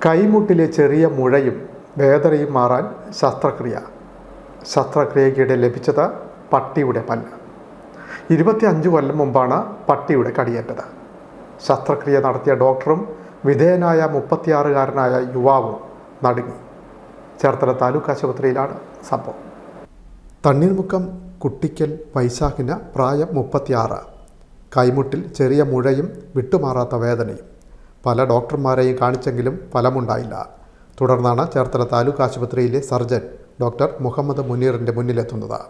കൈമുട്ടിലെ ചെറിയ മുഴയും വേദനയും മാറാൻ ശസ്ത്രക്രിയയ്ക്കിടെ ലഭിച്ചത് പട്ടിയുടെ പല്ല്. 25 കൊല്ലം മുമ്പാണ് പട്ടിയുടെ കടിയേറ്റത്. ശസ്ത്രക്രിയ നടത്തിയ ഡോക്ടറും വിധേയനായ 36-കാരനായ യുവാവും നടുങ്ങി. ചേർത്തല താലൂക്ക് ആശുപത്രിയിലാണ് സംഭവം. തണ്ണീർമുക്കം കുട്ടിക്കൽ വൈശാഖിന് പ്രായം 36. കൈമുട്ടിൽ ചെറിയ മുഴയും വിട്ടുമാറാത്ത വേദനയും. പല ഡോക്ടർമാരെയും കാണിച്ചെങ്കിലും ഫലമുണ്ടായില്ല. തുടർന്നാണ് ചേർത്തല താലൂക്ക് ആശുപത്രിയിലെ സർജൻ ഡോക്ടർ മുഹമ്മദ് മുനീറിൻ്റെ മുന്നിലെത്തുന്നത്.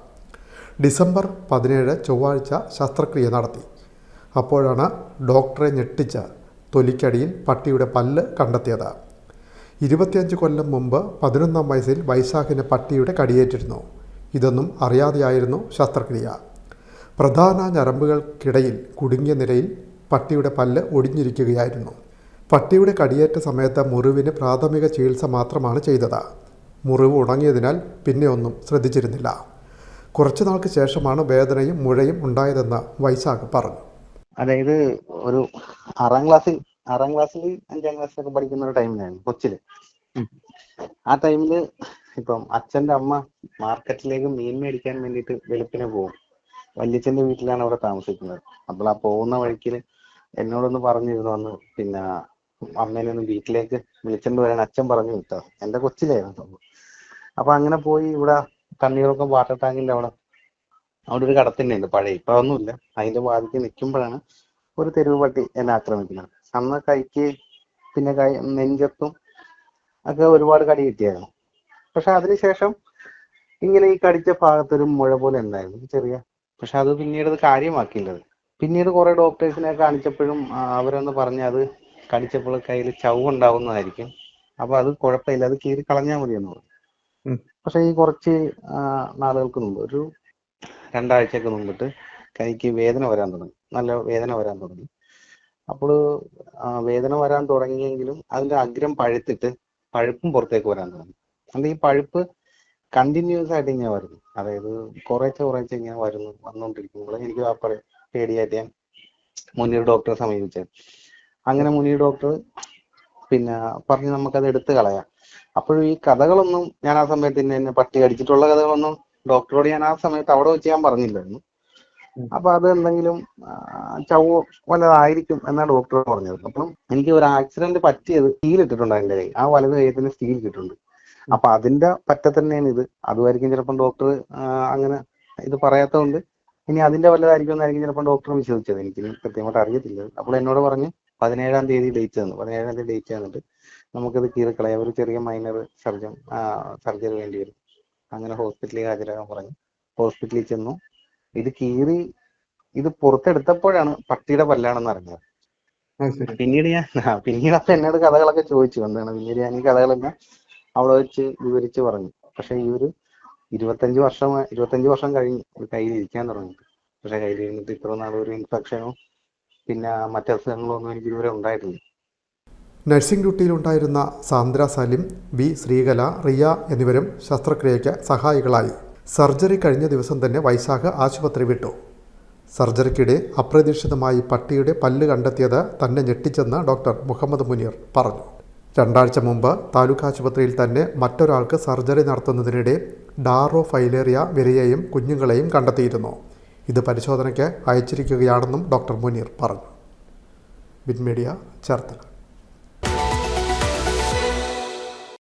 ഡിസംബർ 17 ചൊവ്വാഴ്ച ശസ്ത്രക്രിയ നടത്തി. അപ്പോഴാണ് ഡോക്ടറെ ഞെട്ടിച്ച തൊലിക്കടിയിൽ പട്ടിയുടെ പല്ല് കണ്ടെത്തിയത്. 25 കൊല്ലം മുമ്പ് 11ാം വയസ്സിൽ വൈശാഖിന് പട്ടിയുടെ കടിയേറ്റിരുന്നു. ഇതൊന്നും അറിയാതെയായിരുന്നു ശസ്ത്രക്രിയ. പ്രധാന ഞരമ്പുകൾക്കിടയിൽ കുടുങ്ങിയ നിലയിൽ പട്ടിയുടെ പല്ല് ഒടിഞ്ഞിരിക്കുകയായിരുന്നു. പട്ടിയുടെ കടിയേറ്റ സമയത്ത് മുറിവിന് പ്രാഥമിക ചികിത്സ മാത്രമാണ് ചെയ്തത്. മുറിവ് ഉണങ്ങിയതിനാൽ പിന്നെ ഒന്നും ശ്രദ്ധിച്ചിരുന്നില്ല. കുറച്ചു നാൾക്ക് ശേഷമാണ് വേദനയും മുഴയും ഉണ്ടായതെന്ന് വൈശാഖ് പറഞ്ഞു. അതായത് ഒരു 6ാം ക്ലാസ്സിൽ 5ാം ക്ലാസ്സിലൊക്കെ പഠിക്കുന്ന ഒരു ടൈമിലായിരുന്നു കൊച്ചില്. ആ ടൈമില് ഇപ്പം അച്ഛൻ്റെ അമ്മ മാർക്കറ്റിലേക്ക് മീൻ മേടിക്കാൻ വേണ്ടിയിട്ട് വെളുപ്പിനെ പോകും. വല്യച്ഛൻ്റെ വീട്ടിലാണ് അവിടെ താമസിക്കുന്നത്. അപ്പോൾ ആ പോകുന്ന വഴിക്ക് എന്നോടൊന്ന് പറഞ്ഞിരുന്നു അന്ന്, പിന്നെ അമ്മേനെ ഒന്ന് വീട്ടിലേക്ക് വിളിച്ചോണ്ട് വരാൻ അച്ഛൻ പറഞ്ഞു വിട്ടോ. എൻ്റെ കൊച്ചിലായിരുന്നു. അപ്പൊ അങ്ങനെ പോയി ഇവിടെ തണ്ണീർമുക്കം വാട്ടർ ടാങ്കിന്റെ അവിടെ ഒരു കടത്തന്നെയുണ്ട് പഴയ, ഇപ്പൊ ഒന്നുമില്ല. അതിന്റെ വാതിക്ക് നിൽക്കുമ്പോഴാണ് ഒരു തെരുവ് പട്ടി എന്നെ ആക്രമിക്കുന്നത്. അന്ന് കൈക്ക് പിന്നെ നെഞ്ചത്തും ഒക്കെ ഒരുപാട് കടി കിട്ടിയായിരുന്നു. പക്ഷെ അതിനുശേഷം ഇങ്ങനെ ഈ കടിച്ച ഭാഗത്തൊരു മുഴ പോലെ ഉണ്ടായിരുന്നു ചെറിയ. പക്ഷെ അത് പിന്നീട് കാര്യമാക്കിയില്ലത്. പിന്നീട് കുറെ ഡോക്ടേഴ്സിനെ കാണിച്ചപ്പോഴും അവരൊന്ന് പറഞ്ഞ് അത് കടിച്ചപ്പോൾ കയ്യിൽ ചവുണ്ടാവുന്നതായിരിക്കും, അപ്പൊ അത് കുഴപ്പമില്ല, അത് കീറി കളഞ്ഞാൽ മതിയെന്ന് പറഞ്ഞു. പക്ഷെ ഈ കുറച്ച് നാളുകൾക്ക് മുമ്പ് ഒരു 2 ആഴ്ചക്ക് മുമ്പിട്ട് കൈക്ക് വേദന വരാൻ തുടങ്ങി, നല്ല വേദന വരാൻ തുടങ്ങി. അപ്പോൾ വേദന വരാൻ തുടങ്ങിയെങ്കിലും അതിന്റെ അഗ്രം പഴുത്തിട്ട് പഴുപ്പും പുറത്തേക്ക് വരാൻ തുടങ്ങി. അത് ഈ പഴുപ്പ് കണ്ടിന്യൂസ് ആയിട്ട് ഇങ്ങനെ വരുന്നു. അതായത് കുറേശ്ശെ ഇങ്ങനെ വന്നുകൊണ്ടിരിക്കുമ്പോൾ എനിക്ക് പേടിയായിട്ട് ഞാൻ മുനീർ ഡോക്ടറെ സമീപിച്ചത്. അങ്ങനെ മുനീർ ഡോക്ടർ പിന്നെ പറഞ്ഞ് നമുക്കത് എടുത്തു കളയാം. അപ്പോഴും ഈ കഥകളൊന്നും ഞാൻ ആ സമയത്ത് എന്നെ പട്ടി കടിച്ചിട്ടുള്ള കഥകളൊന്നും ഡോക്ടറോട് ഞാൻ ആ സമയത്ത് അവിടെ വെച്ച് ഞാൻ പറഞ്ഞില്ലായിരുന്നു. അപ്പൊ അത് എന്തെങ്കിലും ചവ്വോ വല്ലതായിരിക്കും എന്നാണ് ഡോക്ടർ പറഞ്ഞത്. അപ്പം എനിക്ക് ഒരു ആക്സിഡന്റ് പറ്റിയത് സ്റ്റീൽ ഇട്ടിട്ടുണ്ട് അതിന്റെ കൈ, ആ വലത് കൈത്തിന് സ്റ്റീൽ ഇട്ടിട്ടുണ്ട്. അപ്പൊ അതിന്റെ പറ്റ തന്നെയാണ് ഇത്. അതുമായിരിക്കും ചിലപ്പം ഡോക്ടർ അങ്ങനെ ഇത് പറയാത്തതുകൊണ്ട് ഇനി അതിന്റെ വല്ലതായിരിക്കും എന്നായിരിക്കും ചിലപ്പോൾ ഡോക്ടർ വിശ്വസിച്ചത്. എനിക്ക് കൃത്യമായിട്ട് അറിയത്തില്ല. അപ്പോൾ എന്നോട് പറഞ്ഞ് 17ാം തീയതി ഡേറ്റ് തന്നു. 17ാം തീയതി ഡേറ്റ് തന്നിട്ട് നമുക്കത് കീറിക്കളയാം, ഒരു ചെറിയ മൈനർ സർജറി വേണ്ടി വരും. അങ്ങനെ ഹോസ്പിറ്റലിൽ ഹാജരാകാൻ പറഞ്ഞു. ഹോസ്പിറ്റലിൽ ചെന്നു. ഇത് കീറി ഇത് പുറത്തെടുത്തപ്പോഴാണ് പട്ടിയുടെ പല്ലാണെന്ന് അറിഞ്ഞത്. പിന്നീട് അപ്പൊ എന്നോട് കഥകളൊക്കെ ചോദിച്ചു എന്താണ്. പിന്നീട് ഞാൻ ഈ കഥകളെല്ലാം അവിടെ വെച്ച് വിവരിച്ച് പറഞ്ഞു. പക്ഷെ ഈ ഒരു 25 വർഷം കഴിഞ്ഞ് ഒരു കയ്യിൽ ഇരിക്കാൻ തുടങ്ങിയിട്ട്. പക്ഷെ കയ്യിൽ ഇരുന്നിട്ട് ഇത്ര നാൾ ഒരു ഇൻഫെക്ഷനോ പിന്നെ മറ്റസുഖങ്ങളോ ഒന്നും എനിക്ക് ഇതുവരെ ഉണ്ടായിട്ടില്ല. നഴ്സിംഗ് ഡ്യൂട്ടിയിലുണ്ടായിരുന്ന സാന്ദ്ര സലിം, ബി ശ്രീകല, റിയ എന്നിവരും ശസ്ത്രക്രിയയ്ക്ക് സഹായികളായി. സർജറി കഴിഞ്ഞ ദിവസം തന്നെ വൈശാഖ് ആശുപത്രി വിട്ടു. സർജറിക്കിടെ അപ്രതീക്ഷിതമായി പട്ടിയുടെ പല്ല് കണ്ടെത്തിയത് തന്നെ ഞെട്ടിച്ചെന്ന് ഡോക്ടർ മുഹമ്മദ് മുനീർ പറഞ്ഞു. 2 ആഴ്ച മുമ്പ് താലൂക്ക് ആശുപത്രിയിൽ തന്നെ മറ്റൊരാൾക്ക് സർജറി നടത്തുന്നതിനിടെ ഡാറോ ഫൈലേറിയ വിരയെയും കുഞ്ഞുങ്ങളെയും കണ്ടെത്തിയിരുന്നു. ഇത് പരിശോധനയ്ക്ക് അയച്ചിരിക്കുകയാണെന്നും ഡോക്ടർ മുനീർ പറഞ്ഞു. Bin media, Cherthala.